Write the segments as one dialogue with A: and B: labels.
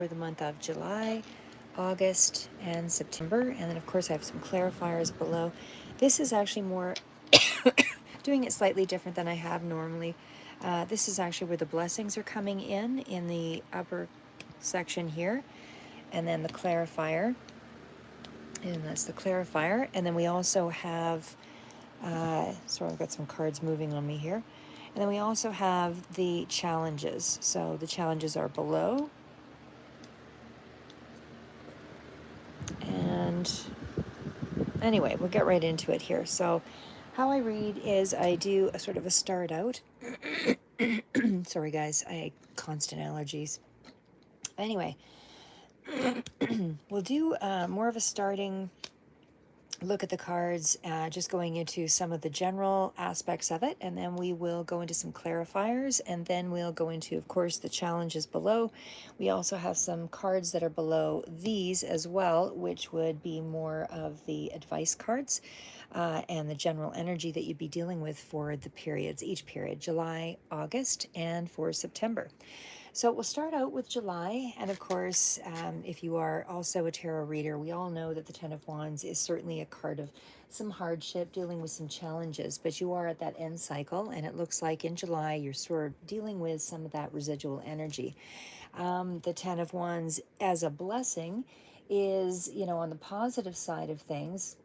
A: for the month of July, August, and September. And then, of course, I have some clarifiers below. This is actually more doing it slightly different than I have normally. This is actually where the blessings are coming in the upper section here, and then the clarifier, and that's the clarifier. And then we also have, sorry, I've got some cards moving on me here. And then we also have the challenges. So the challenges are below. And anyway, we'll get right into it here. So how I read is I do a sort of a start out. Sorry guys, I had constant allergies. Anyway, we'll do more of a starting look at the cards, just going into some of the general aspects of it, and then we will go into some clarifiers, and then we'll go into, of course, the challenges below. We also have some cards that are below these as well, which would be more of the advice cards and the general energy that you'd be dealing with for the periods, each period, July, August, and for September. So we'll start out with July. And of course, if you are also a tarot reader, we all know that the Ten of Wands is certainly a card of some hardship, dealing with some challenges. But you are at that end cycle. And it looks like in July, you're sort of dealing with some of that residual energy. The Ten of Wands as a blessing is, on the positive side of things,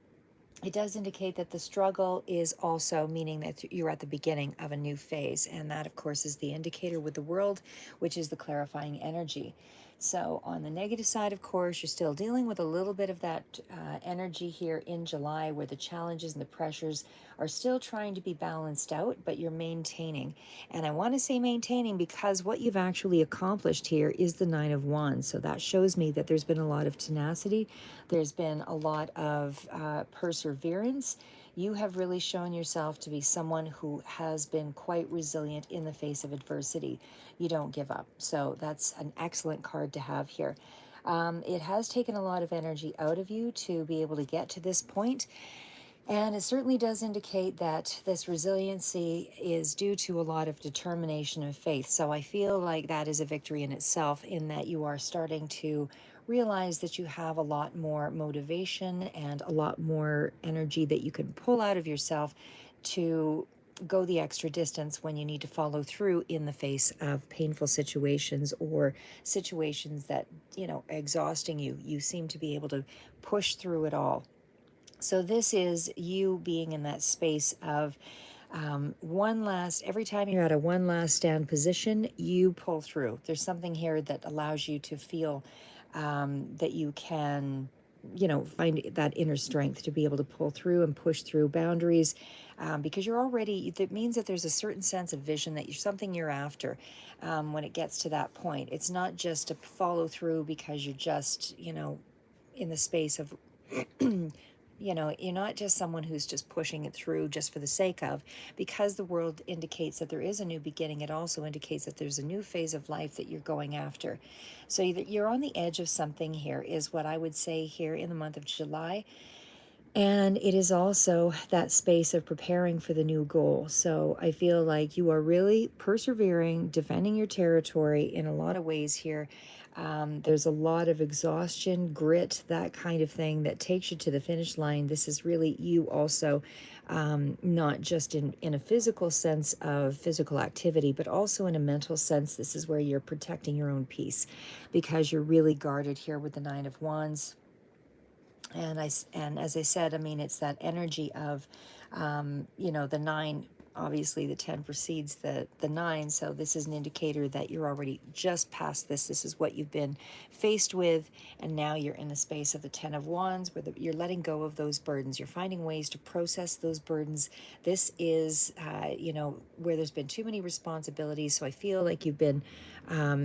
A: it does indicate that the struggle is also meaning that you're at the beginning of a new phase. And that, of course, is the indicator with the world, which is the clarifying energy. So on the negative side, of course, you're still dealing with a little bit of that energy here in July, where the challenges and the pressures are still trying to be balanced out, but you're maintaining. And I want to say maintaining because what you've actually accomplished here is the Nine of Wands. So that shows me that there's been a lot of tenacity. There's been a lot of perseverance. You have really shown yourself to be someone who has been quite resilient in the face of adversity. You don't give up. So that's an excellent card to have here. It has taken a lot of energy out of you to be able to get to this point. And it certainly does indicate that this resiliency is due to a lot of determination and faith. So I feel like that is a victory in itself, in that you are starting to realize that you have a lot more motivation and a lot more energy that you can pull out of yourself to go the extra distance when you need to follow through in the face of painful situations or situations that, exhausting you. You seem to be able to push through it all. So this is you being in that space of every time you're at a one last stand position, you pull through. There's something here that allows you to feel that you can, find that inner strength to be able to pull through and push through boundaries, because you're already, that means that there's a certain sense of vision that you're something you're after when it gets to that point. It's not just to follow through because you're just, in the space of you're not just someone who's just pushing it through just for the sake of, because the world indicates that there is a new beginning. It also indicates that there's a new phase of life that you're going after. So you're on the edge of something here, is what I would say here in the month of July. And it is also that space of preparing for the new goal. So I feel like you are really persevering, defending your territory in a lot of ways here. There's a lot of exhaustion, grit, that kind of thing that takes you to the finish line. This is really you also, not just in a physical sense of physical activity, but also in a mental sense. This is where you're protecting your own peace, because you're really guarded here with the Nine of Wands. And as I said, I mean, it's that energy of, the nine. Obviously, the 10 precedes the 9, so this is an indicator that you're already just past this. This is what you've been faced with, and now you're in a space of the 10 of Wands, where you're letting go of those burdens. You're finding ways to process those burdens. This is, where there's been too many responsibilities, so I feel like you've been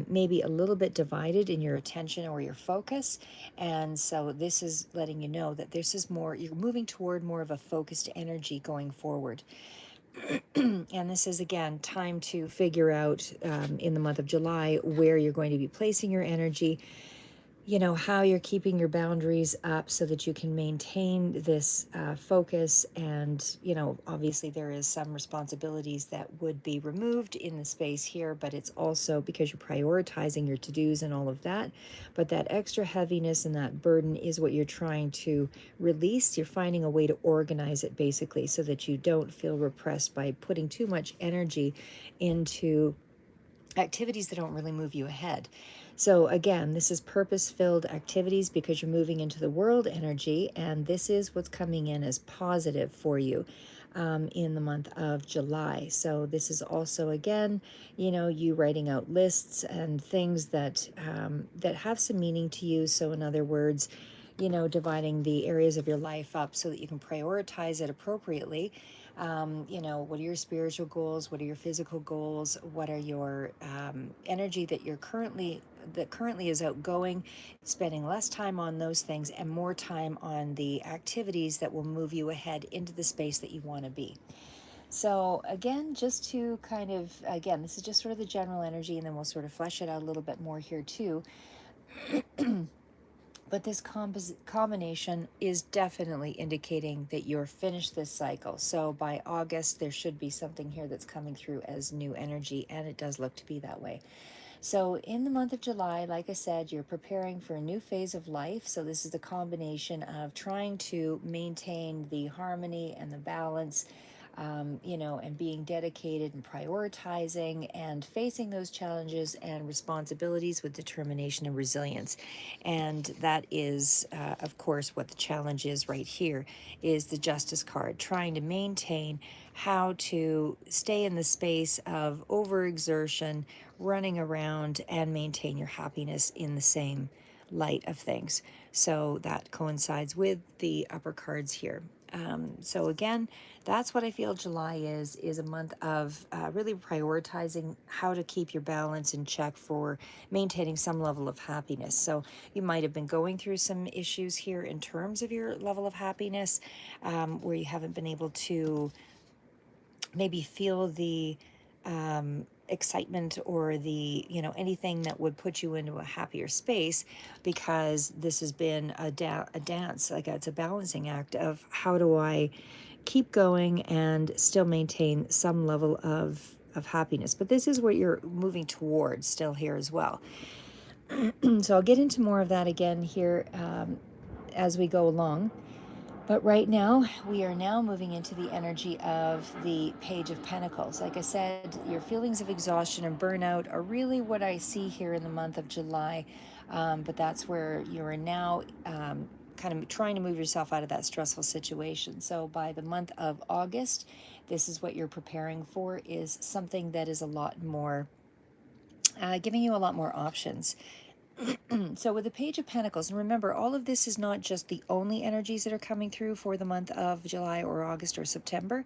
A: maybe a little bit divided in your attention or your focus, and so this is letting you know that this is more, you're moving toward more of a focused energy going forward. And this is, again, time to figure out in the month of July where you're going to be placing your energy. how you're keeping your boundaries up so that you can maintain this focus. And, obviously there is some responsibilities that would be removed in the space here, but it's also because you're prioritizing your to-dos and all of that. But that extra heaviness and that burden is what you're trying to release. You're finding a way to organize it basically so that you don't feel repressed by putting too much energy into activities that don't really move you ahead. So again, this is purpose-filled activities because you're moving into the world energy, and this is what's coming in as positive for you in the month of July. So this is also, again, you writing out lists and things that have some meaning to you. So in other words, dividing the areas of your life up so that you can prioritize it appropriately. What are your spiritual goals? What are your physical goals? What are your energy that currently is outgoing? Spending less time on those things and more time on the activities that will move you ahead into the space that you want to be. So again, just to again, this is just sort of the general energy, and then we'll sort of flesh it out a little bit more here too. But this combination is definitely indicating that you're finished this cycle. So by August, there should be something here that's coming through as new energy, and it does look to be that way. So in the month of July, like I said, you're preparing for a new phase of life. So this is the combination of trying to maintain the harmony and the balance, and being dedicated and prioritizing and facing those challenges and responsibilities with determination and resilience. And that is, of course, what the challenge is right here is the Justice card, trying to maintain how to stay in the space of overexertion, running around, and maintain your happiness in the same light of things. So that coincides with the upper cards here. So again, that's what I feel July is a month of really prioritizing how to keep your balance in check for maintaining some level of happiness. So you might have been going through some issues here in terms of your level of happiness, where you haven't been able to maybe feel the excitement or the anything that would put you into a happier space, because this has been a dance, like it's a balancing act of how do I keep going and still maintain some level of happiness. But this is what you're moving towards still here as well. So I'll get into more of that again here as we go along. But right now, we are now moving into the energy of the Page of Pentacles. Like I said, your feelings of exhaustion and burnout are really what I see here in the month of July. But that's where you're now kind of trying to move yourself out of that stressful situation. So by the month of August, this is what you're preparing for, is something that is a lot more, giving you a lot more options. So with the Page of Pentacles, and remember, all of this is not just the only energies that are coming through for the month of July or August or September.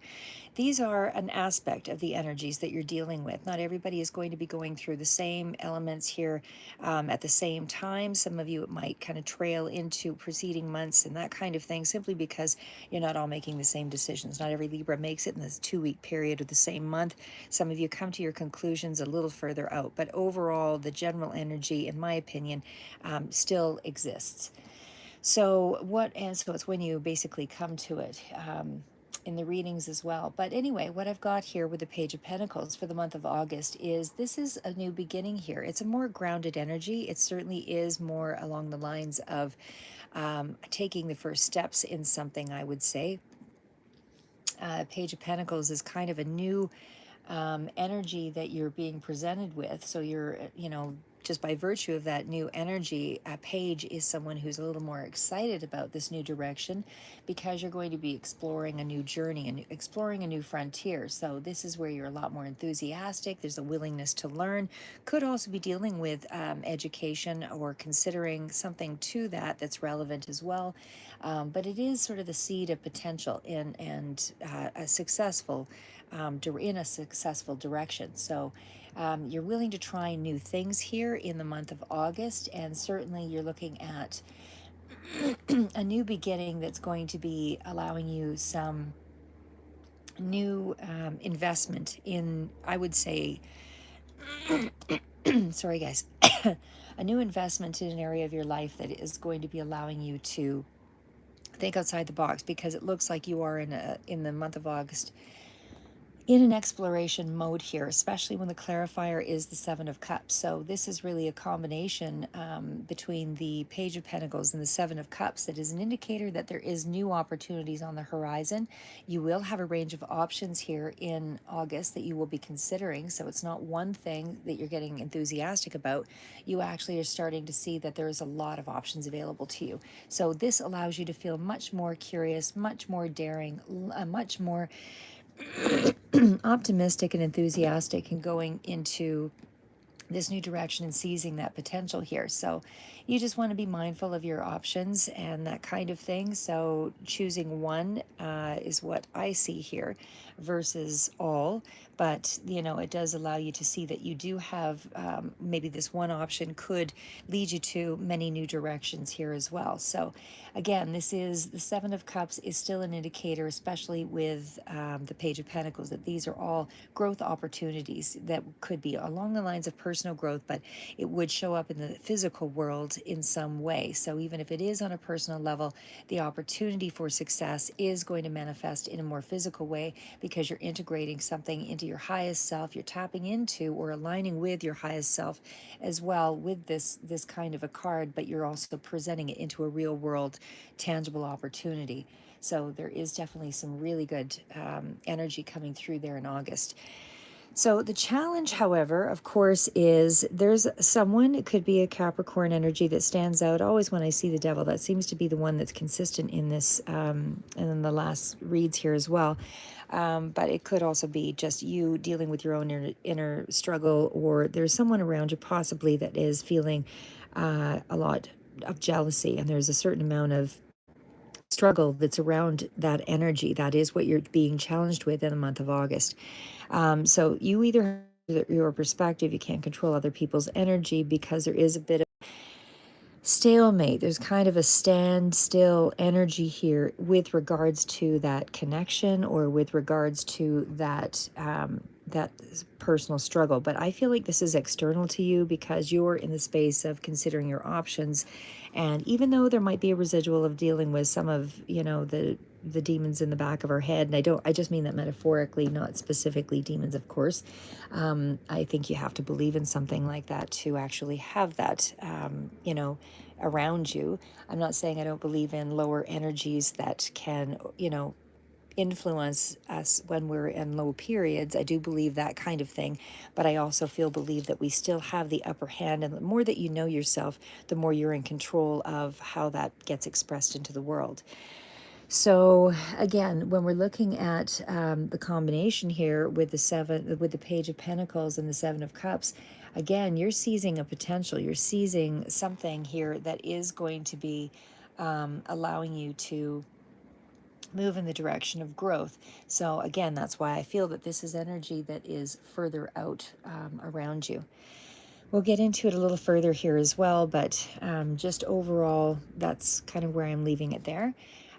A: These are an aspect of the energies that you're dealing with. Not everybody is going to be going through the same elements here at the same time. Some of you, it might kind of trail into preceding months and that kind of thing, simply because you're not all making the same decisions. Not every Libra makes it in this 2-week period of the same month. Some of you come to your conclusions a little further out. But overall, the general energy, in my opinion, still exists. So it's when you basically come to it in the readings as well. But anyway, what I've got here with the Page of Pentacles for the month of August is this is a new beginning here. It's a more grounded energy. It certainly is more along the lines of taking the first steps in something, I would say. Page of Pentacles is kind of a new energy that you're being presented with. So you're, just by virtue of that new energy, Page is someone who's a little more excited about this new direction, because you're going to be exploring a new journey and exploring a new frontier. So this is where you're a lot more enthusiastic. There's a willingness to learn. Could also be dealing with education or considering something to that's relevant as well. But it is sort of the seed of potential and a successful in a successful direction. So you're willing to try new things here in the month of August, and certainly you're looking at a new beginning that's going to be allowing you some new investment in, I would say, sorry guys, a new investment in an area of your life that is going to be allowing you to think outside the box, because it looks like you are in the month of August in an exploration mode here, especially when the clarifier is the Seven of Cups. So this is really a combination between the Page of Pentacles and the Seven of Cups that is an indicator that there is new opportunities on the horizon. You will have a range of options here in August that you will be considering. So it's not one thing that you're getting enthusiastic about. You actually are starting to see that there is a lot of options available to you. So this allows you to feel much more curious, much more daring, much more optimistic and enthusiastic and going into this new direction and seizing that potential here. So you just want to be mindful of your options and that kind of thing. So choosing one is what I see here versus all. But, you know, it does allow you to see that you do have maybe this one option could lead you to many new directions here as well. So again, this is the Seven of Cups is still an indicator, especially with the Page of Pentacles, that these are all growth opportunities that could be along the lines of personal growth, but it would show up in the physical world in some way. So even if it is on a personal level, the opportunity for success is going to manifest in a more physical way, because you're integrating something into your highest self. You're tapping into or aligning with your highest self as well with this kind of a card, but you're also presenting it into a real world tangible opportunity. So there is definitely some really good energy coming through there in August. So the challenge, however, of course, is there's someone, it could be a Capricorn energy that stands out. Always when I see the devil, that seems to be the one that's consistent in this, and in the last reads here as well. But it could also be just you dealing with your own inner struggle, or there's someone around you possibly that is feeling a lot of jealousy, and there's a certain amount of struggle that's around that energy. That is what you're being challenged with in the month of August. So you either have your perspective, you can't control other people's energy because there is a bit of stalemate. There's kind of a standstill energy here with regards to that connection, or with regards to that that personal struggle. But I feel like this is external to you because you're in the space of considering your options. And even though there might be a residual of dealing with some of, you know, the demons in the back of our head, and I just mean that metaphorically, not specifically demons, of course. I think you have to believe in something like that to actually have that, you know, around you. I'm not saying I don't believe in lower energies that can, you know, influence us when we're in low periods. I do believe that kind of thing, but I also believe that we still have the upper hand, and the more that you know yourself, the more you're in control of how that gets expressed into the world. So again, when we're looking at the combination here with the Page of Pentacles and the Seven of Cups, again, you're seizing a potential. You're seizing something here that is going to be allowing you to move in the direction of growth. So again, that's why I feel that this is energy that is further out around you. We'll get into it a little further here as well, but just overall, that's kind of where I'm leaving it there.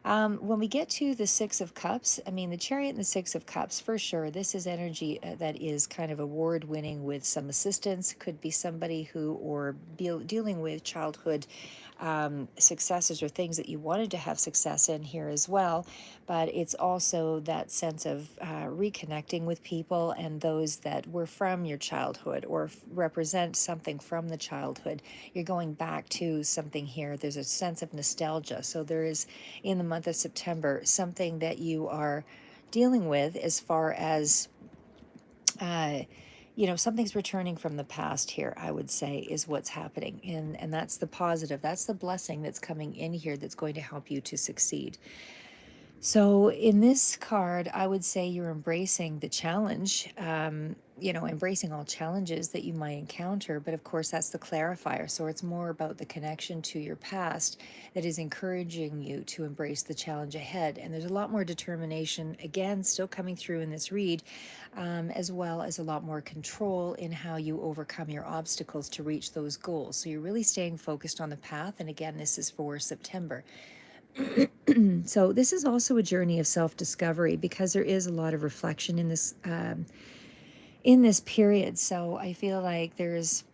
A: When we get to the Six of Cups, I mean, the Chariot and the Six of Cups, for sure, this is energy that is kind of award-winning with some assistance. Could be somebody who, or dealing with childhood successes or things that you wanted to have success in here as well. But it's also that sense of reconnecting with people and those that were from your childhood or represent something from the childhood. You're going back to something here. There's a sense of nostalgia. So there is, in the month of September, something that you are dealing with as far as you know, something's returning from the past here, I would say, is what's happening. And that's the positive. That's the blessing that's coming in here that's going to help you to succeed. So in this card, I would say you're embracing the challenge, you know, embracing all challenges that you might encounter. But of course, that's the clarifier. So it's more about the connection to your past that is encouraging you to embrace the challenge ahead. And there's a lot more determination, again, still coming through in this read, as well as a lot more control in how you overcome your obstacles to reach those goals. So you're really staying focused on the path. And again, this is for September. So this is also a journey of self-discovery, because there is a lot of reflection in this period. So I feel like there's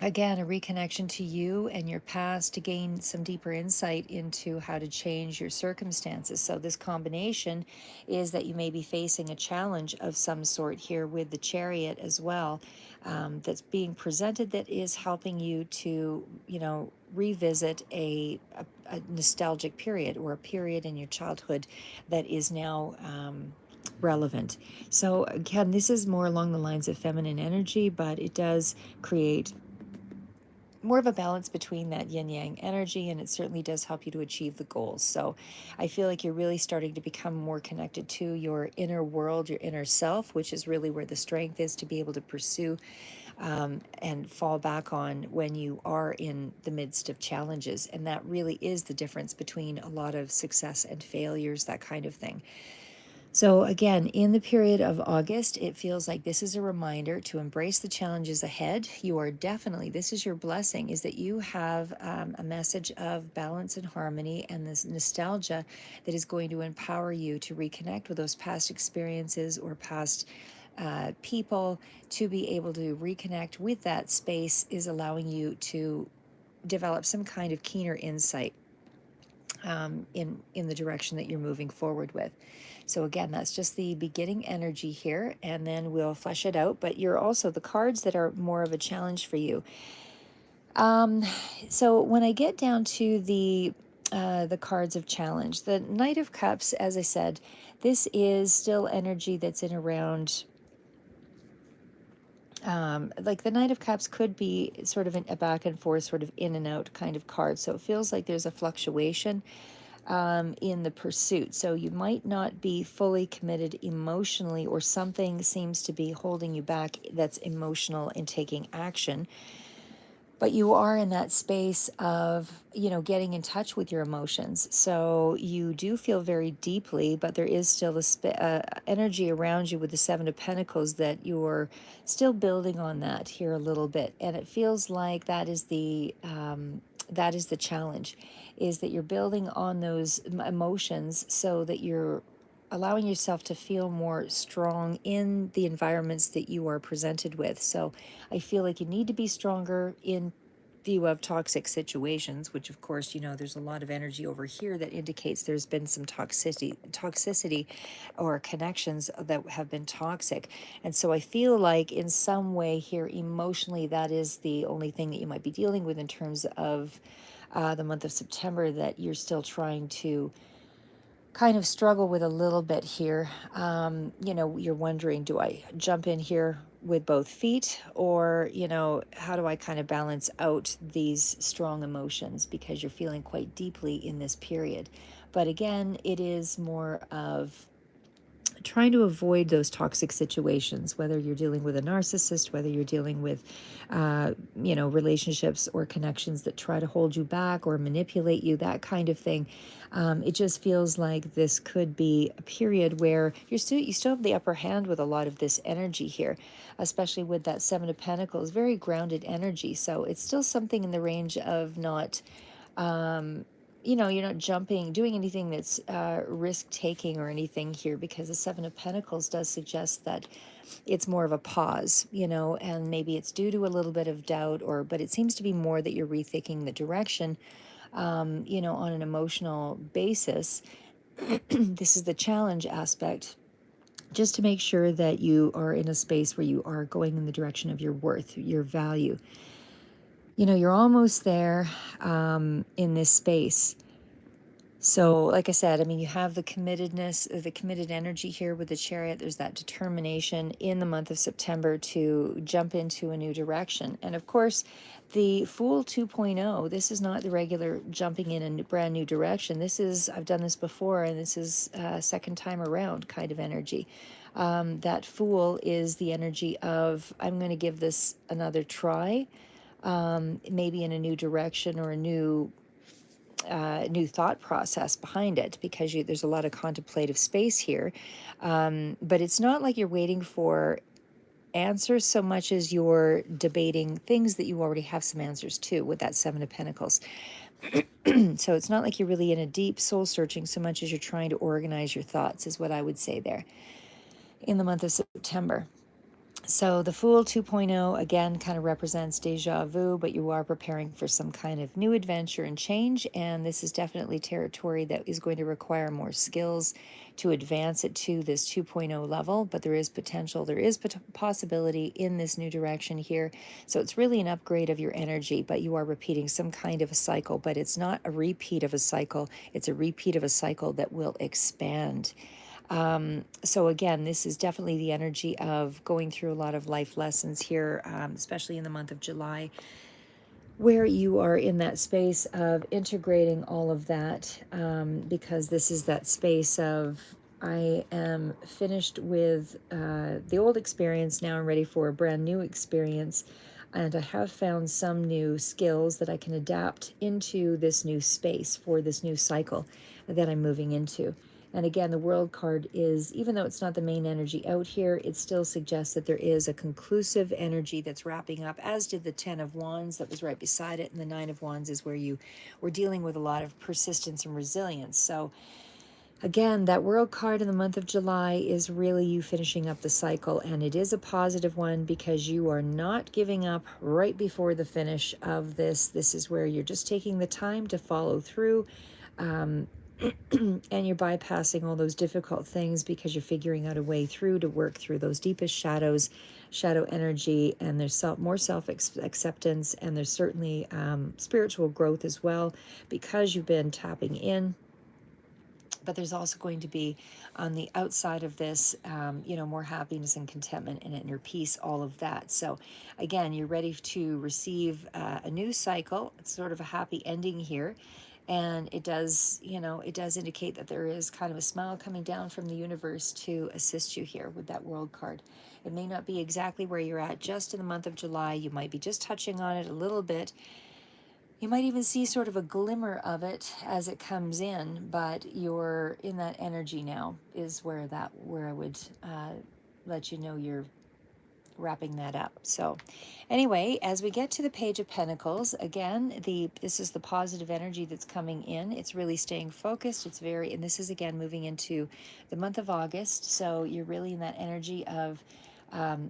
A: again, a reconnection to you and your past to gain some deeper insight into how to change your circumstances. So, this combination is that you may be facing a challenge of some sort here with the Chariot as well, that's being presented, that is helping you to, revisit a nostalgic period, or a period in your childhood that is now. Relevant. So, again, this is more along the lines of feminine energy, but it does create more of a balance between that yin yang energy, and it certainly does help you to achieve the goals. So I feel like you're really starting to become more connected to your inner world, your inner self, which is really where the strength is to be able to pursue and fall back on when you are in the midst of challenges. And that really is the difference between a lot of success and failures, that kind of thing. So, again, in the period of August, it feels like this is a reminder to embrace the challenges ahead. You are definitely, this is your blessing, is that you have a message of balance and harmony and this nostalgia that is going to empower you to reconnect with those past experiences or past people. To be able to reconnect with that space is allowing you to develop some kind of keener insight in the direction that you're moving forward with. So again, that's just the beginning energy here, and then we'll flesh it out. But you're also the cards that are more of a challenge for you. So when I get down to the cards of challenge, the Knight of Cups, as I said, this is still energy that's in around. Like the Knight of Cups could be sort of a back and forth, sort of in and out kind of card. So it feels like there's a fluctuation in the pursuit. So you might not be fully committed emotionally, or something seems to be holding you back that's emotional in taking action. But you are in that space of, getting in touch with your emotions. So you do feel very deeply, but there is still a energy around you with the Seven of Pentacles that you're still building on that here a little bit. And it feels like that is the challenge, is that you're building on those emotions so that you're allowing yourself to feel more strong in the environments that you are presented with. So I feel like you need to be stronger in view of toxic situations, which of course, there's a lot of energy over here that indicates there's been some toxicity or connections that have been toxic. And so I feel like in some way here emotionally, that is the only thing that you might be dealing with in terms of the month of September, that you're still trying to kind of struggle with a little bit here. You're wondering, do I jump in here with both feet, or, how do I kind of balance out these strong emotions, because you're feeling quite deeply in this period. But again, it is more of trying to avoid those toxic situations, whether you're dealing with a narcissist, whether you're dealing with, relationships or connections that try to hold you back or manipulate you, that kind of thing. It just feels like this could be a period where you still have the upper hand with a lot of this energy here, especially with that Seven of Pentacles, very grounded energy. So it's still something in the range of not. You're not doing anything that's risk taking or anything here, because the Seven of Pentacles does suggest that it's more of a pause, and maybe it's due to a little bit of doubt, but it seems to be more that you're rethinking the direction, on an emotional basis. This is the challenge aspect, just to make sure that you are in a space where you are going in the direction of your worth, your value. You're almost there in this space. So, like I said, I mean, you have the committedness, the committed energy here with the Chariot. There's that determination in the month of September to jump into a new direction. And of course, the Fool 2.0, this is not the regular jumping in a brand new direction. I've done this before, and this is second time around kind of energy. That Fool is the energy of, I'm going to give this another try, maybe in a new direction, or a new thought process behind it, because there's a lot of contemplative space here. But it's not like you're waiting for answers so much as you're debating things that you already have some answers to with that Seven of Pentacles. So it's not like you're really in a deep soul searching so much as you're trying to organize your thoughts, is what I would say there in the month of September. So the Fool 2.0 again kind of represents deja vu, but you are preparing for some kind of new adventure and change. And this is definitely territory that is going to require more skills to advance it to this 2.0 level. But there is potential, there is possibility in this new direction here. So it's really an upgrade of your energy, but you are repeating some kind of a cycle. But it's not a repeat of a cycle, it's a repeat of a cycle that will expand. So again, this is definitely the energy of going through a lot of life lessons here, especially in the month of July, where you are in that space of integrating all of that, because this is that space of I am finished with the old experience. Now I'm ready for a brand new experience. And I have found some new skills that I can adapt into this new space for this new cycle that I'm moving into. And again, the World card is, even though it's not the main energy out here, it still suggests that there is a conclusive energy that's wrapping up, as did the Ten of Wands that was right beside it. And the Nine of Wands is where you were dealing with a lot of persistence and resilience. So again, that World card in the month of July is really you finishing up the cycle, and it is a positive one because you are not giving up right before the finish of this. This is where you're just taking the time to follow through. And you're bypassing all those difficult things because you're figuring out a way through to work through those deepest shadows, shadow energy, and there's more self-acceptance, and there's certainly spiritual growth as well because you've been tapping in. But there's also going to be on the outside of this, more happiness and contentment and inner peace, all of that. So again, you're ready to receive a new cycle. It's sort of a happy ending here. And it does, it does indicate that there is kind of a smile coming down from the universe to assist you here with that World card. It may not be exactly where you're at just in the month of July. You might be just touching on it a little bit. You might even see sort of a glimmer of it as it comes in, but you're in that energy now is where I would let you know you're wrapping that up. So anyway, as we get to the Page of Pentacles, again, this is the positive energy that's coming in. It's really staying focused. And this is again moving into the month of August. So you're really in that energy of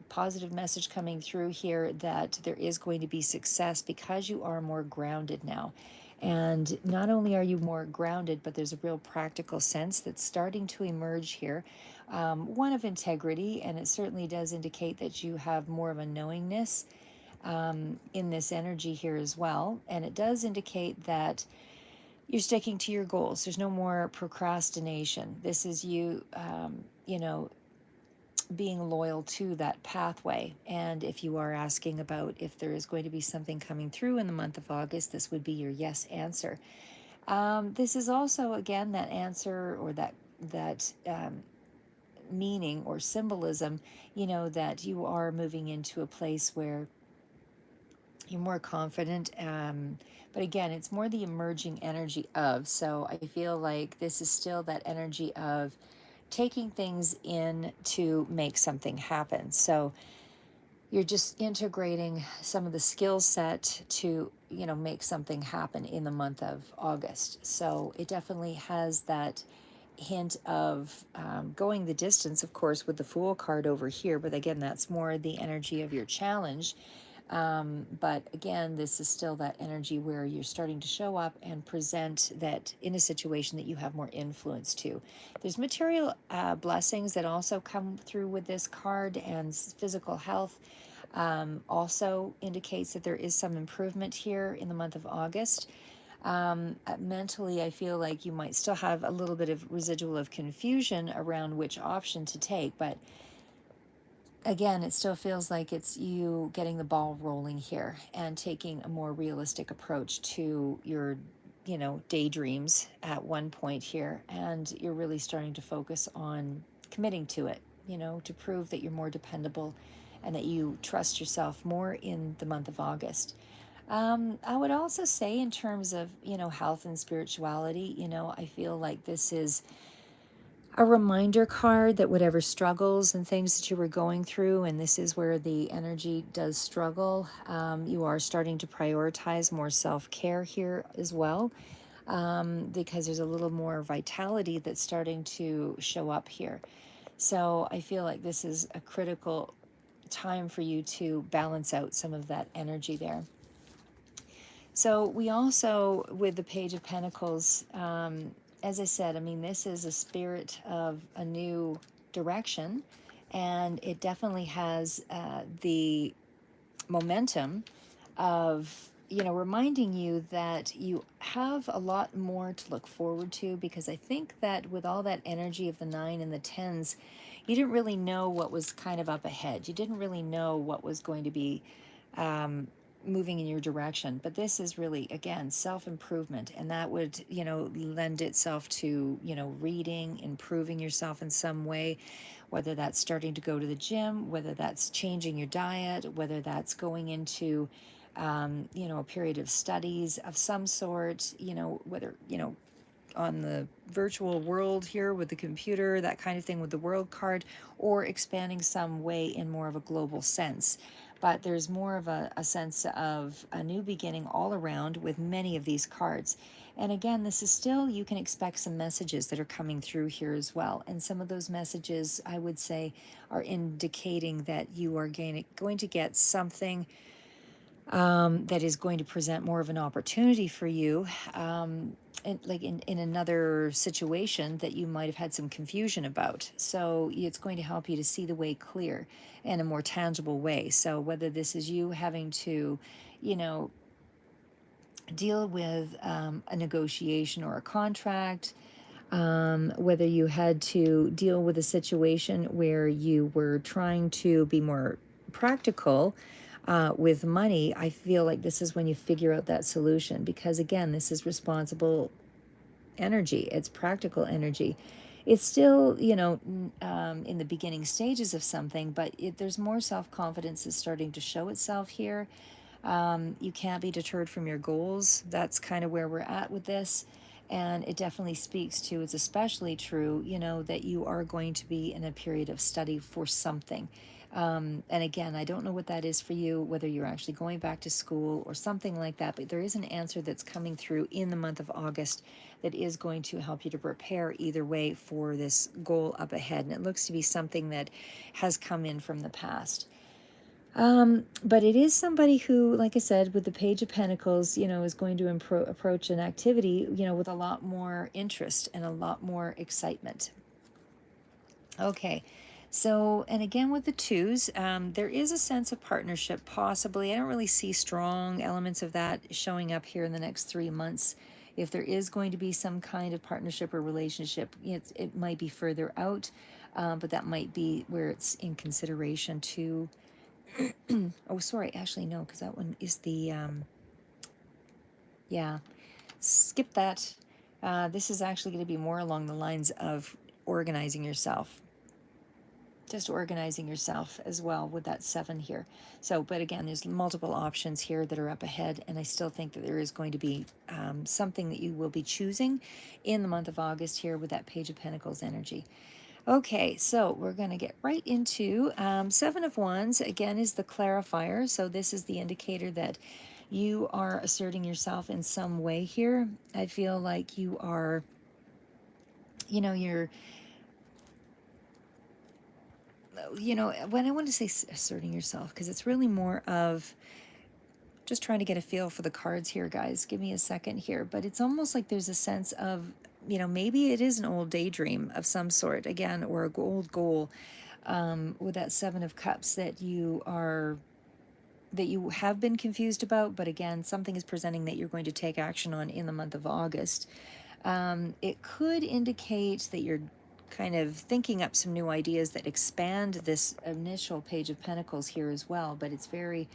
A: positive message coming through here that there is going to be success because you are more grounded now. And not only are you more grounded, but there's a real practical sense that's starting to emerge here. One of integrity, and it certainly does indicate that you have more of a knowingness in this energy here as well. And it does indicate that you're sticking to your goals. There's no more procrastination. This is you, being loyal to that pathway. And if you are asking about if there is going to be something coming through in the month of August, this would be your yes answer. This is also, again, that answer or that meaning or symbolism, that you are moving into a place where you're more confident. But again, it's more the emerging energy of. So I feel like this is still that energy of taking things in to make something happen. So you're just integrating some of the skill set to, make something happen in the month of August. So it definitely has that hint of going the distance, of course, with the Fool card over here. But again, that's more the energy of your challenge. But again, this is still that energy where you're starting to show up and present that in a situation that you have more influence to. There's material blessings that also come through with this card, and physical health also indicates that there is some improvement here in the month of August. Mentally, I feel like you might still have a little bit of residual of confusion around which option to take, but again, it still feels like it's you getting the ball rolling here and taking a more realistic approach to your, daydreams at one point here. And you're really starting to focus on committing to it, to prove that you're more dependable and that you trust yourself more in the month of August. I would also say in terms of, health and spirituality, I feel like this is a reminder card that whatever struggles and things that you were going through, and this is where the energy does struggle, you are starting to prioritize more self-care here as well, because there's a little more vitality that's starting to show up here. So I feel like this is a critical time for you to balance out some of that energy there. So we also, with the Page of Pentacles, as I said, I mean, this is a spirit of a new direction, and it definitely has the momentum of, you know, reminding you that you have a lot more to look forward to, because I think that with all that energy of the 9 and the 10s, you didn't really know what was kind of up ahead. You didn't really know what was going to be moving in your direction. But this is really, again, self-improvement, and that would, you know, lend itself to, you know, reading, improving yourself in some way, whether that's starting to go to the gym, whether that's changing your diet, whether that's going into you know, a period of studies of some sort, you know, whether, you know, on the virtual world here with the computer, that kind of thing with the world card, or expanding some way in more of a global sense. But there's more of a sense of a new beginning all around with many of these cards. And again, this is still, you can expect some messages that are coming through here as well. And some of those messages, I would say, are indicating that you are going to get something that is going to present more of an opportunity for you, like in another situation that you might have had some confusion about. So it's going to help you to see the way clear in a more tangible way. So whether this is you having to, you know, deal with a negotiation or a contract, whether you had to deal with a situation where you were trying to be more practical with money, I feel like this is when you figure out that solution, because again, this is responsible energy, it's practical energy. It's still, you know, in the beginning stages of something, but there's more self-confidence is starting to show itself here. You can't be deterred from your goals. That's kind of where we're at with this. And it definitely speaks to, it's especially true, you know, that you are going to be in a period of study for something. And again, I don't know what that is for you, whether you're actually going back to school or something like that, but there is an answer that's coming through in the month of August that is going to help you to prepare either way for this goal up ahead. And it looks to be something that has come in from the past. But it is somebody who, like I said, with the Page of Pentacles, you know, is going to approach an activity, you know, with a lot more interest and a lot more excitement. Okay, so, and again with the 2s, there is a sense of partnership, possibly. I don't really see strong elements of that showing up here in the next 3 months. If there is going to be some kind of partnership or relationship, it might be further out, but that might be where it's in consideration to. Oh, sorry, actually, no, because that one is the, yeah, skip that. This is actually going to be more along the lines of organizing yourself. Just organizing yourself as well with that 7 here. So, but again, there's multiple options here that are up ahead, and I still think that there is going to be something that you will be choosing in the month of August here with that Page of Pentacles energy. Okay, so we're going to get right into 7 of Wands. Again, is the clarifier. So this is the indicator that you are asserting yourself in some way here. I feel like you are, you know, when I want to say asserting yourself, because it's really more of just trying to get a feel for the cards here, guys. Give me a second here. But it's almost like there's a sense of, you know, maybe it is an old daydream of some sort, again, or a old goal with that 7 of Cups that you have been confused about, but again, something is presenting that you're going to take action on in the month of August. It could indicate that you're kind of thinking up some new ideas that expand this initial Page of Pentacles here as well, but it's very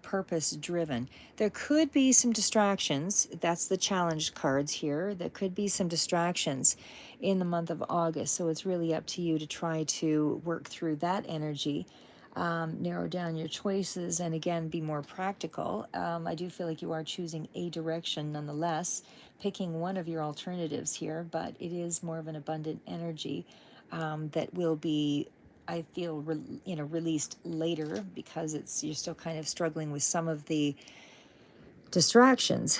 A: purpose driven. There could be some distractions. That's the challenge cards here. There could be some distractions in the month of August. So it's really up to you to try to work through that energy, narrow down your choices, and again, be more practical. I do feel like you are choosing a direction nonetheless, picking one of your alternatives here, but it is more of an abundant energy that will be, I feel, released later, because you're still kind of struggling with some of the distractions.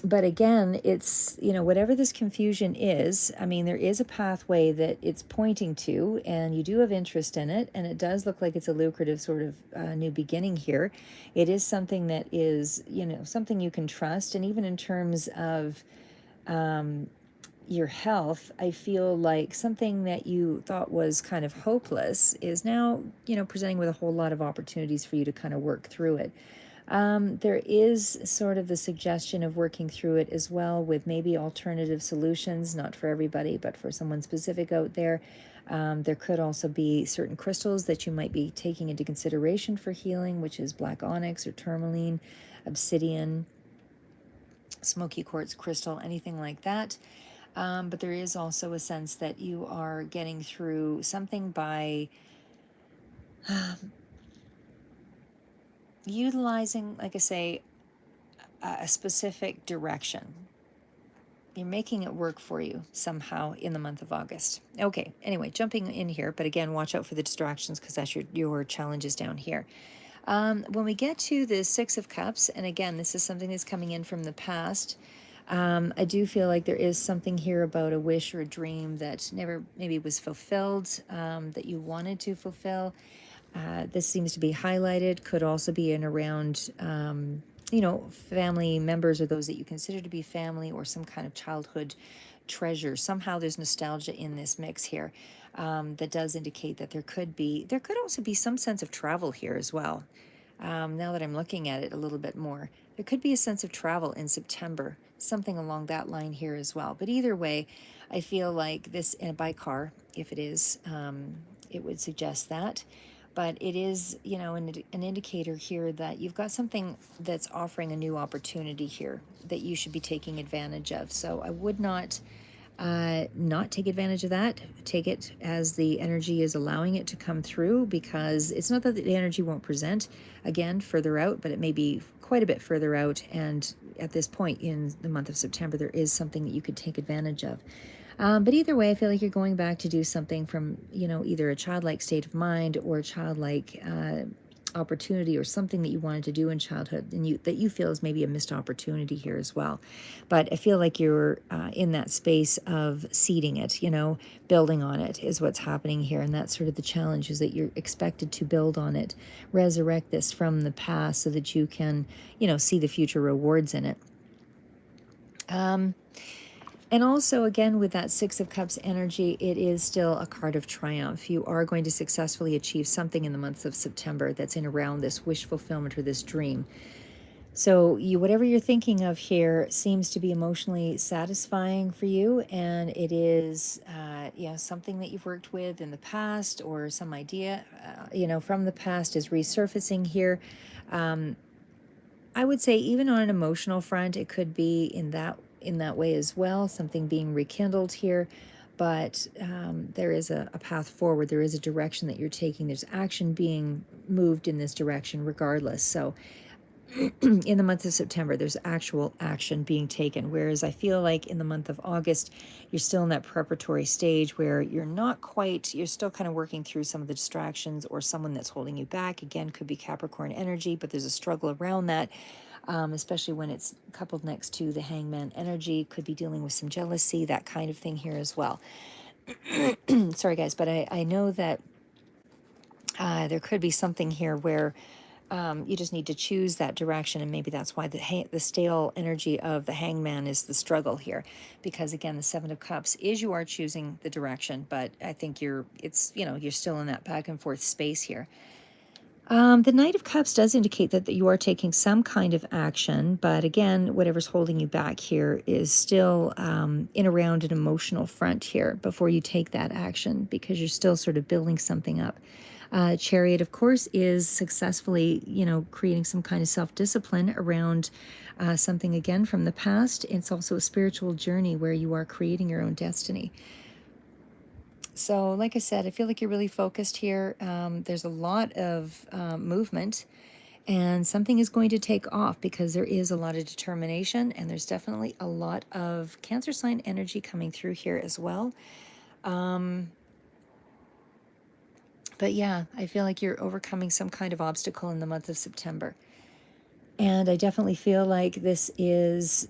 A: But again, it's, whatever this confusion is, I mean, there is a pathway that it's pointing to, and you do have interest in it, and it does look like it's a lucrative sort of new beginning here. It is something that is, something you can trust, and even in terms of your health, I feel like something that you thought was kind of hopeless is now, presenting with a whole lot of opportunities for you to kind of work through it. There is sort of the suggestion of working through it as well with maybe alternative solutions, not for everybody, but for someone specific out there. There could also be certain crystals that you might be taking into consideration for healing, which is black onyx or tourmaline, obsidian, smoky quartz crystal, anything like that. But there is also a sense that you are getting through something by utilizing, like I say, a specific direction. You're making it work for you somehow in the month of August. Okay, anyway, jumping in here, but again, watch out for the distractions because that's your challenges down here. When we get to the Six of Cups, and again, this is something that's coming in from the past, I do feel like there is something here about a wish or a dream that never maybe was fulfilled, that you wanted to fulfill. This seems to be highlighted, could also be in around, family members or those that you consider to be family or some kind of childhood treasure. Somehow there's nostalgia in this mix here, that does indicate that there could also be some sense of travel here as well. Now that I'm looking at it a little bit more, there could be a sense of travel in September, something along that line here as well. But either way, I feel like this, and by car, if it is, it would suggest that. But it is, an indicator here that you've got something that's offering a new opportunity here that you should be taking advantage of. So I would not take advantage of that. Take it as the energy is allowing it to come through, because it's not that the energy won't present again further out, but it may be quite a bit further out. And at this point in the month of September, there is something that you could take advantage of. But either way, I feel like you're going back to do something from, either a childlike state of mind or a childlike opportunity or something that you wanted to do in childhood and that you feel is maybe a missed opportunity here as well. But I feel like you're in that space of seeding it, building on it is what's happening here. And that's sort of the challenge, is that you're expected to build on it, resurrect this from the past so that you can, see the future rewards in it. And also, again, with that Six of Cups energy, it is still a card of triumph. You are going to successfully achieve something in the month of September that's in around this wish fulfillment or this dream. So whatever you're thinking of here seems to be emotionally satisfying for you, and it is, something that you've worked with in the past, or some idea, from the past is resurfacing here. I would say even on an emotional front, it could be in that way as well, something being rekindled here. But there is a path forward. There is a direction that you're taking. There's action being moved in this direction regardless. So in the month of September, there's actual action being taken. Whereas I feel like in the month of August, you're still in that preparatory stage where you're still kind of working through some of the distractions or someone that's holding you back. Again, could be Capricorn energy, but there's a struggle around that. Especially when it's coupled next to the Hangman energy, could be dealing with some jealousy, that kind of thing here as well. Sorry, guys, but I know that there could be something here where you just need to choose that direction, and maybe that's why the stale energy of the Hangman is the struggle here, because again, the Seven of Cups is you are choosing the direction, but I think you're still in that back and forth space here. The Knight of Cups does indicate that you are taking some kind of action, but again, whatever's holding you back here is still in around an emotional front here before you take that action, because you're still sort of building something up. Chariot, of course, is successfully, creating some kind of self-discipline around something, again, from the past. It's also a spiritual journey where you are creating your own destiny. So, like I said, I feel like you're really focused here. There's a lot of movement, and something is going to take off because there is a lot of determination, and there's definitely a lot of Cancer sign energy coming through here as well. But yeah, I feel like you're overcoming some kind of obstacle in the month of September. And I definitely feel like this is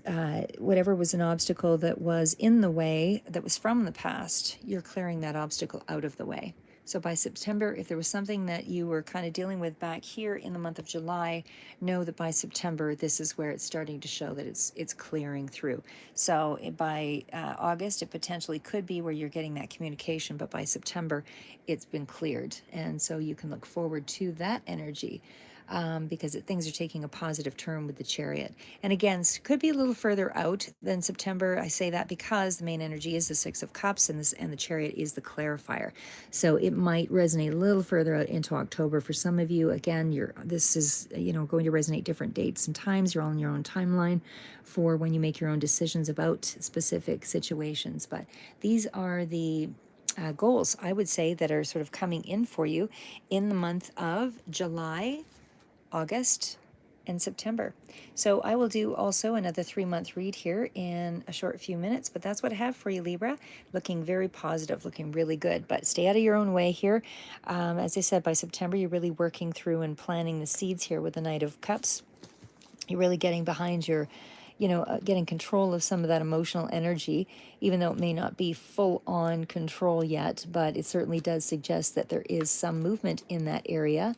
A: whatever was an obstacle that was in the way, that was from the past, you're clearing that obstacle out of the way. So by September, if there was something that you were kind of dealing with back here in the month of July, know that by September, this is where it's starting to show that it's clearing through. So by August, it potentially could be where you're getting that communication, but by September, it's been cleared. And so you can look forward to that energy. Because things are taking a positive turn with the Chariot. And again, could be a little further out than September. I say that because the main energy is the Six of Cups, and the Chariot is the clarifier. So it might resonate a little further out into October for some of you. Again, this is going to resonate different dates and times. You're all in your own timeline for when you make your own decisions about specific situations. But these are the goals, I would say, that are sort of coming in for you in the month of July, August, and September. So I will do also another 3-month read here in a short few minutes, but that's what I have for you, Libra. Looking very positive, looking really good, but stay out of your own way here. As I said, by September, you're really working through and planting the seeds here with the Knight of Cups. You're really getting behind your getting control of some of that emotional energy, even though it may not be full on control yet, but it certainly does suggest that there is some movement in that area.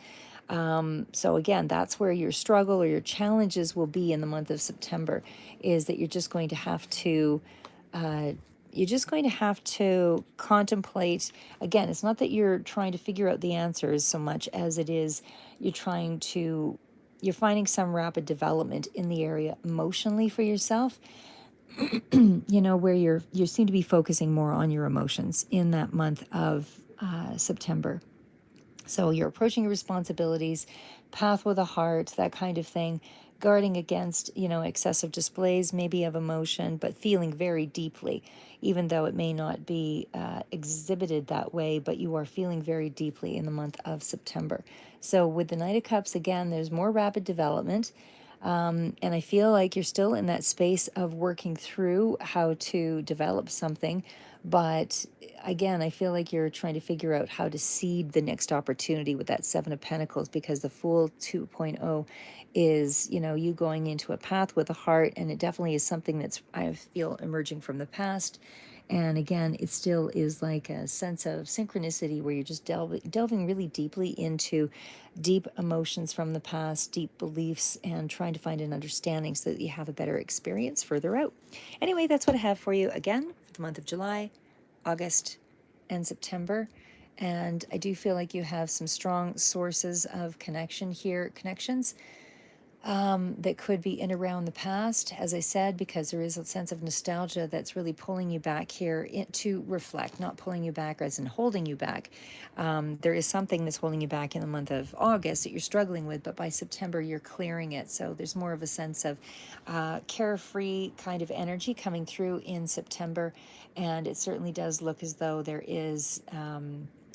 A: So again, that's where your struggle or your challenges will be in the month of September, is that you're just going to have to contemplate. Again, it's not that you're trying to figure out the answers so much as it is you're finding some rapid development in the area emotionally for yourself, where you seem to be focusing more on your emotions in that month of September. So you're approaching your responsibilities, path with a heart, that kind of thing, guarding against, excessive displays maybe of emotion, but feeling very deeply, even though it may not be exhibited that way, but you are feeling very deeply in the month of September. So with the Knight of Cups, again, there's more rapid development. And I feel like you're still in that space of working through how to develop something. But again, I feel like you're trying to figure out how to seed the next opportunity with that Seven of Pentacles, because the Fool 2.0 is, you going into a path with a heart. And it definitely is something that's, I feel, emerging from the past. And again, it still is like a sense of synchronicity where you're just delving really deeply into deep emotions from the past, deep beliefs, and trying to find an understanding so that you have a better experience further out. Anyway, that's what I have for you again for the month of July, August, and September. And I do feel like you have some strong sources of connections that could be in around the past, as I said, because there is a sense of nostalgia that's really pulling you back here to reflect, not pulling you back as in holding you back. There is something that's holding you back in the month of August that you're struggling with, but by September you're clearing it. So there's more of a sense of carefree kind of energy coming through in September, and it certainly does look as though there is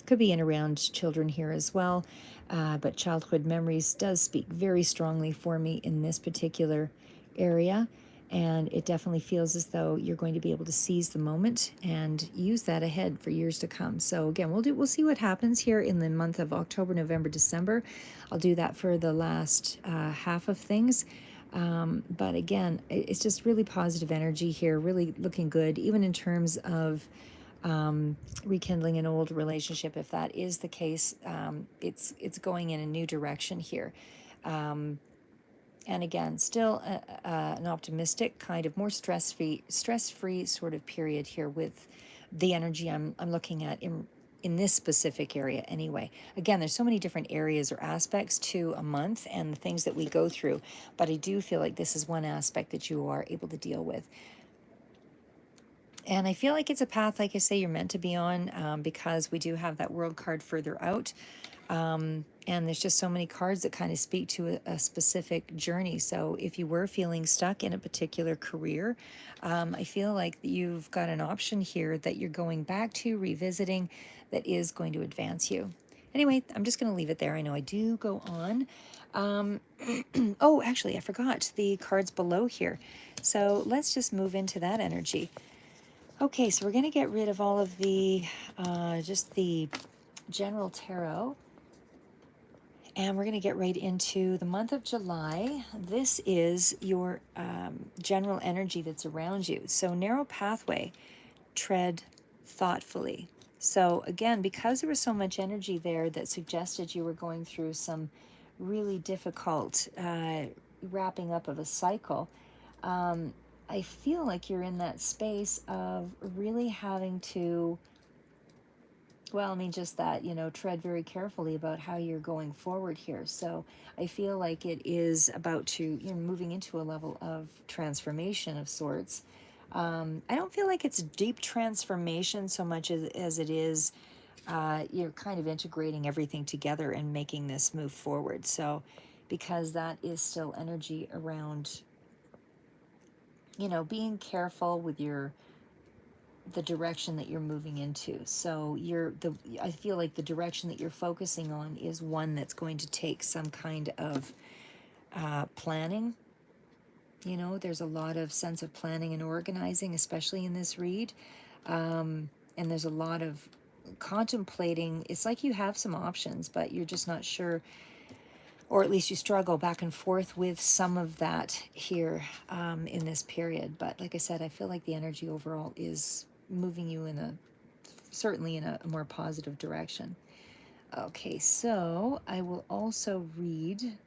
A: could be in around children here as well, but childhood memories does speak very strongly for me in this particular area, and it definitely feels as though you're going to be able to seize the moment and use that ahead for years to come. So again, we'll see what happens here in the month of October, November, December. I'll do that for the last half of things. But again, it's just really positive energy here, really looking good, even in terms of rekindling an old relationship. If that is the case, it's going in a new direction here. And again, still an optimistic kind of more stress-free sort of period here with the energy I'm looking at in this specific area anyway. Again, there's so many different areas or aspects to a month and the things that we go through, but I do feel like this is one aspect that you are able to deal with. And I feel like it's a path, like I say, you're meant to be on, because we do have that World card further out. And there's just so many cards that kind of speak to a specific journey. So if you were feeling stuck in a particular career, I feel like you've got an option here that you're going back to, revisiting, that is going to advance you. Anyway, I'm just going to leave it there. I know I do go on. Oh, actually, I forgot the cards below here. So let's just move into that energy. Okay, so we're going to get rid of all of the, just the general tarot. And we're going to get right into the month of July. This is your general energy that's around you. So, narrow pathway, tread thoughtfully. So, again, because there was so much energy there that suggested you were going through some really difficult wrapping up of a cycle, I feel like you're in that space of really having to, well, I mean, just that, tread very carefully about how you're going forward here. So I feel like it is about to, moving into a level of transformation of sorts. I don't feel like it's deep transformation so much as it is, you're kind of integrating everything together and making this move forward. So, because that is still energy around, being careful with the direction that you're moving into. So I feel like the direction that you're focusing on is one that's going to take some kind of planning. There's a lot of sense of planning and organizing, especially in this read. And there's a lot of contemplating. It's like you have some options, but you're just not sure, or at least you struggle back and forth with some of that here in this period. But like I said, I feel like the energy overall is moving you certainly in a more positive direction. Okay, so I will also read.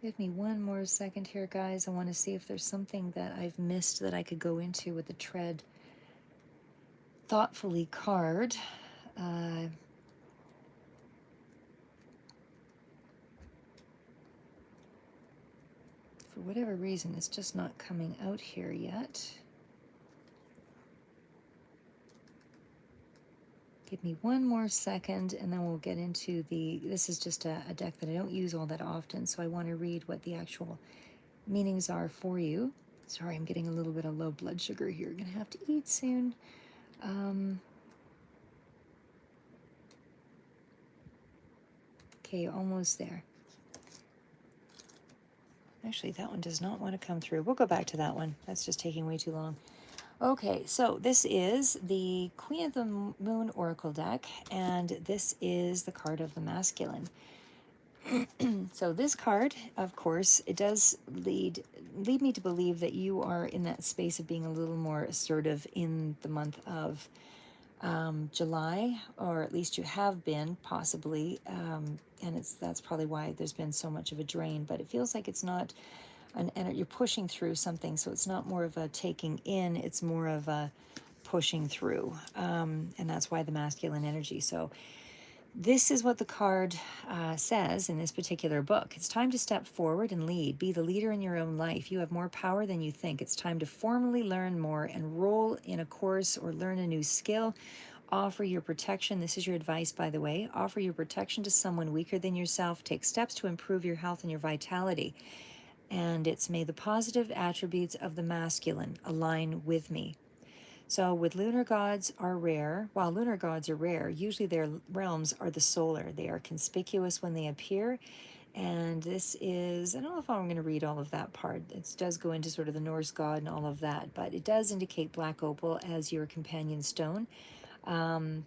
A: Give me one more second here, guys. I want to see if there's something that I've missed that I could go into with the tread thoughtfully card. For whatever reason, it's just not coming out here yet. Give me one more second and then we'll get into this is just a deck that I don't use all that often, so I want to read what the actual meanings are for you. Sorry, I'm getting a little bit of low blood sugar here. Gonna have to eat soon. Okay, almost there. Actually, that one does not want to come through. We'll go back to that one. That's just taking way too long. Okay, so this is the Queen of the Moon Oracle deck, and this is the card of the masculine. So this card, of course, it does lead me to believe that you are in that space of being a little more assertive in the month of July, or at least you have been, possibly, and that's probably why there's been so much of a drain. But it feels like it's not you're pushing through something, so it's not more of a taking in, it's more of a pushing through, and that's why the masculine energy. So this is what the card says in this particular book. It's time to step forward and lead. Be the leader in your own life. You have more power than you think. It's time to formally learn more, enroll in a course or learn a new skill. Offer your protection. This is your advice, by the way. Offer your protection to someone weaker than yourself. Take steps to improve your health and your vitality. And it's may the positive attributes of the masculine align with me. So with lunar gods are rare, while lunar gods are rare, usually their realms are the solar. They are conspicuous when they appear. And this is, I don't know if I'm going to read all of that part. It does go into sort of the Norse god and all of that, but it does indicate black opal as your companion stone. And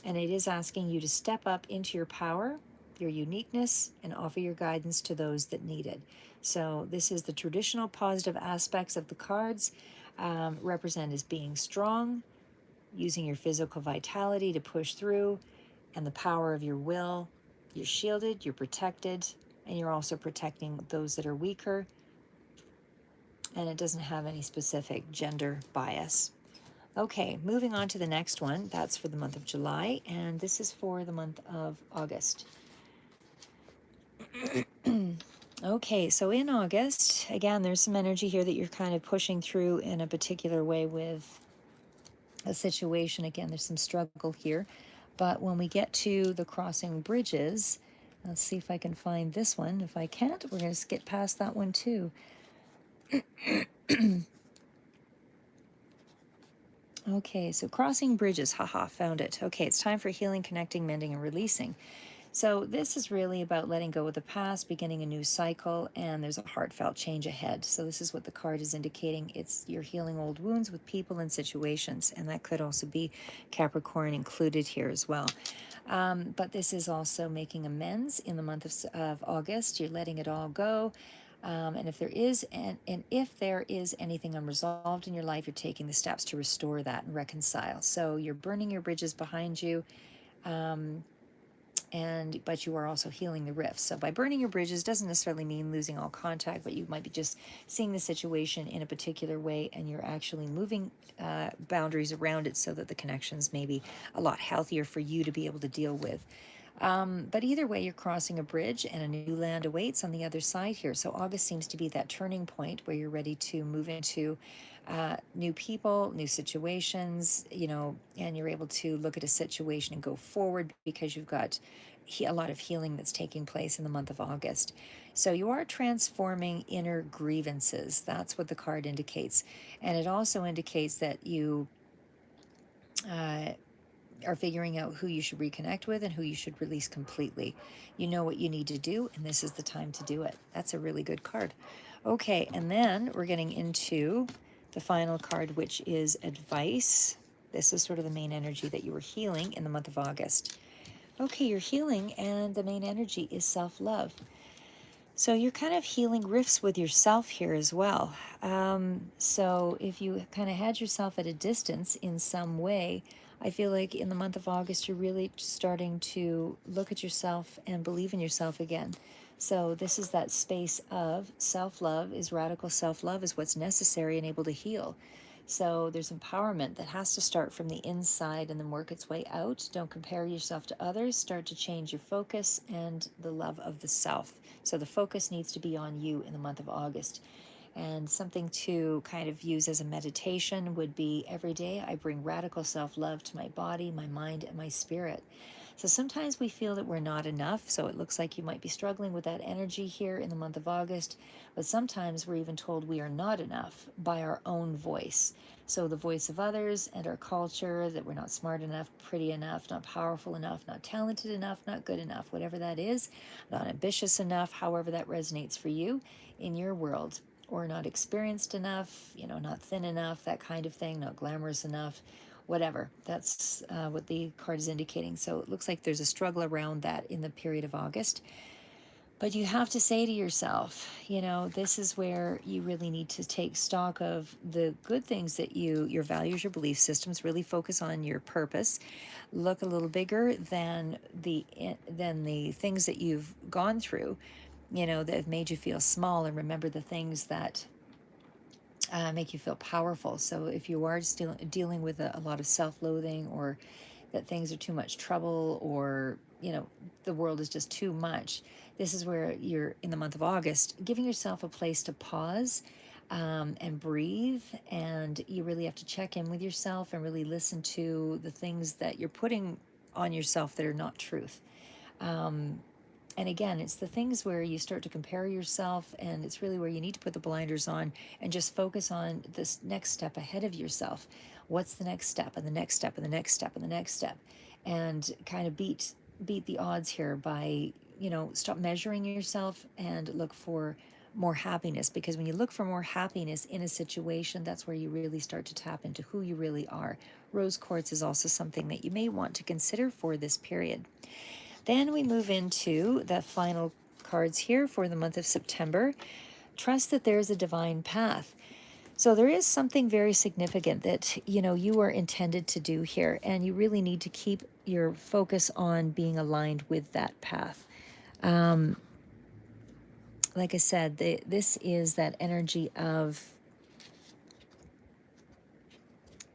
A: it is asking you to step up into your power, your uniqueness, and offer your guidance to those that need it. So this is the traditional positive aspects of the cards. Represent as being strong, using your physical vitality to push through, and the power of your will. You're shielded, you're protected, and you're also protecting those that are weaker. And it doesn't have any specific gender bias. Okay, moving on to the next one. That's for the month of July, and this is for the month of August. Okay, so in August, again, there's some energy here that you're kind of pushing through in a particular way with a situation. Again, there's some struggle here. But when we get to the crossing bridges, let's see if I can find this one. If I can't, we're going to skip past that one too. Okay, so crossing bridges, haha, found it. Okay, it's time for healing, connecting, mending, and releasing. So this is really about letting go of the past, beginning a new cycle, and there's a heartfelt change ahead. So this is what the card is indicating. It's you're healing old wounds with people and situations, and that could also be Capricorn included here as well. But this is also making amends in the month of August. You're letting it all go. And if there is and if there is anything unresolved in your life, you're taking the steps to restore that and reconcile. So you're burning your bridges behind you. But you are also healing the rifts. So by burning your bridges doesn't necessarily mean losing all contact, but you might be just seeing the situation in a particular way, and you're actually moving boundaries around it so that the connections may be a lot healthier for you to be able to deal with. But either way, you're crossing a bridge and a new land awaits on the other side here. So August seems to be that turning point where you're ready to move into new people, new situations, and you're able to look at a situation and go forward because you've got a lot of healing that's taking place in the month of August. So you are transforming inner grievances. That's what the card indicates. And it also indicates that you are figuring out who you should reconnect with and who you should release completely. You know what you need to do, and this is the time to do it. That's a really good card. Okay, and then we're getting into the final card, which is advice. This is sort of the main energy that you were healing in the month of August. Okay, you're healing, and the main energy is self-love. So you're kind of healing rifts with yourself here as well. So if you kind of had yourself at a distance in some way, I feel like in the month of August, you're really starting to look at yourself and believe in yourself again. So this is that space of self-love, is radical self-love is what's necessary and able to heal. So there's empowerment that has to start from the inside and then work its way out. Don't compare yourself to others. Start to change your focus and the love of the self. So the focus needs to be on you in the month of August. And something to kind of use as a meditation would be every day I bring radical self-love to my body, my mind, and my spirit. So sometimes we feel that we're not enough. So it looks like you might be struggling with that energy here in the month of August. But sometimes we're even told we are not enough by our own voice. So the voice of others and our culture, that we're not smart enough, pretty enough, not powerful enough, not talented enough, not good enough, whatever that is, not ambitious enough, however that resonates for you in your world, or not experienced enough, not thin enough, that kind of thing, not glamorous enough, whatever. That's what the card is indicating. So it looks like there's a struggle around that in the period of August. But you have to say to yourself, this is where you really need to take stock of the good things that your values, your belief systems, really focus on your purpose. Look a little bigger than the things that you've gone through, that have made you feel small, and remember the things that make you feel powerful. So if you are still dealing with a lot of self-loathing, or that things are too much trouble, or the world is just too much, this is where you're in the month of August giving yourself a place to pause and breathe. And you really have to check in with yourself and really listen to the things that you're putting on yourself that are not truth. And again, it's the things where you start to compare yourself, and it's really where you need to put the blinders on and just focus on this next step ahead of yourself. What's the next step, and the next step, and the next step, and the next step, and kind of beat the odds here by, stop measuring yourself and look for more happiness. Because when you look for more happiness in a situation, that's where you really start to tap into who you really are. Rose quartz is also something that you may want to consider for this period. Then we move into the final cards here for the month of September. Trust that there is a divine path. So there is something very significant that, you are intended to do here, and you really need to keep your focus on being aligned with that path. Like I said, this is that energy of,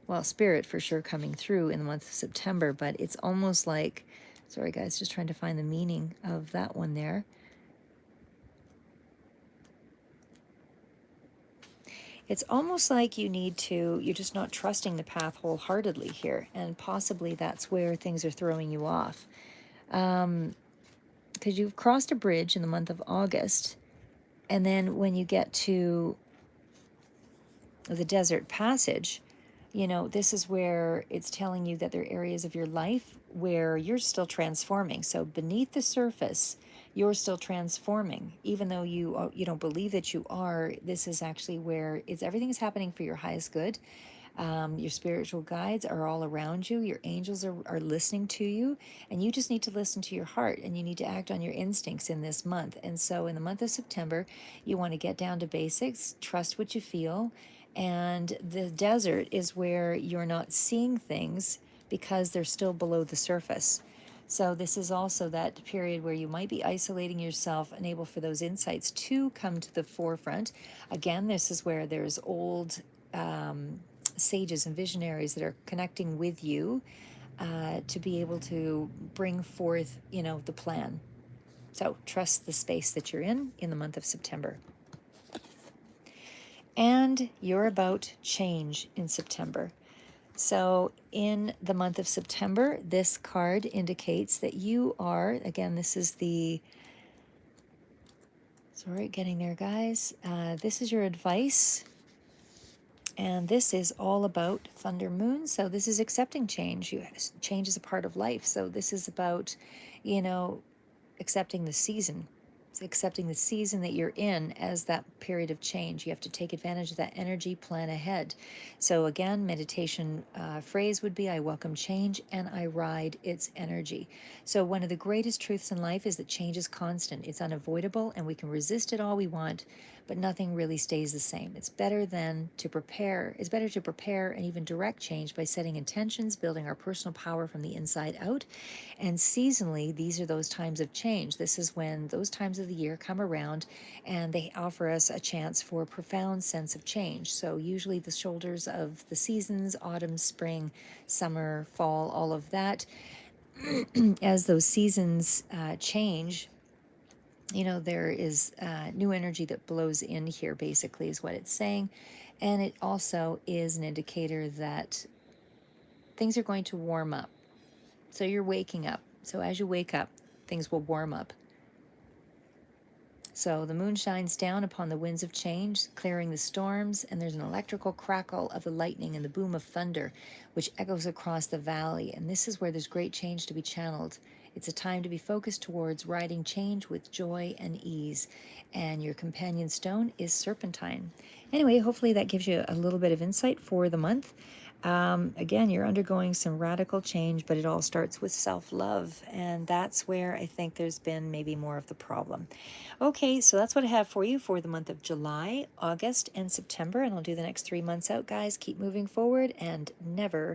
A: well, spirit for sure coming through in the month of September, but it's almost like, sorry guys, just trying to find the meaning of that one there. It's almost like you're just not trusting the path wholeheartedly here, and possibly that's where things are throwing you off. Because you've crossed a bridge in the month of August, and then when you get to the desert passage, this is where it's telling you that there are areas of your life where you're still transforming. So beneath the surface, you're still transforming, even though you don't believe that you are. This is actually where everything is happening for your highest good. Your spiritual guides are all around you. Your angels are listening to you, and you just need to listen to your heart, and you need to act on your instincts in this month. And so, in the month of September, you want to get down to basics, trust what you feel, and the desert is where you're not seeing things because they're still below the surface. So, this is also that period where you might be isolating yourself, unable for those insights to come to the forefront. Again, this is where there's old sages and visionaries that are connecting with you to be able to bring forth, the plan. So, trust the space that you're in the month of September. And you're about change in September. So, in the month of September, this card indicates that you are, again, this is the, sorry, getting there, guys. This is your advice. And this is all about Thunder Moon. So, this is accepting change. Change is a part of life. So, this is about, accepting the season. It's accepting the season that you're in as that period of change. You have to take advantage of that energy, plan ahead. So again, meditation phrase would be, I welcome change and I ride its energy. So one of the greatest truths in life is that change is constant. It's unavoidable and we can resist it all we want, but nothing really stays the same. It's better to prepare and even direct change by setting intentions, building our personal power from the inside out. And seasonally, these are those times of change. This is when those times of the year come around and they offer us a chance for a profound sense of change. So usually the shoulders of the seasons, autumn, spring, summer, fall, all of that, as those seasons change, there is new energy that blows in here, basically, is what it's saying. And it also is an indicator that things are going to warm up. So you're waking up. So as you wake up, things will warm up. So the moon shines down upon the winds of change, clearing the storms, and there's an electrical crackle of the lightning and the boom of thunder, which echoes across the valley. And this is where there's great change to be channeled. It's a time to be focused towards riding change with joy and ease. And your companion stone is serpentine. Anyway, hopefully that gives you a little bit of insight for the month. Again, you're undergoing some radical change, but it all starts with self-love. And that's where I think there's been maybe more of the problem. Okay, so that's what I have for you for the month of July, August, and September. And I'll do the next 3 months out, guys. Keep moving forward and never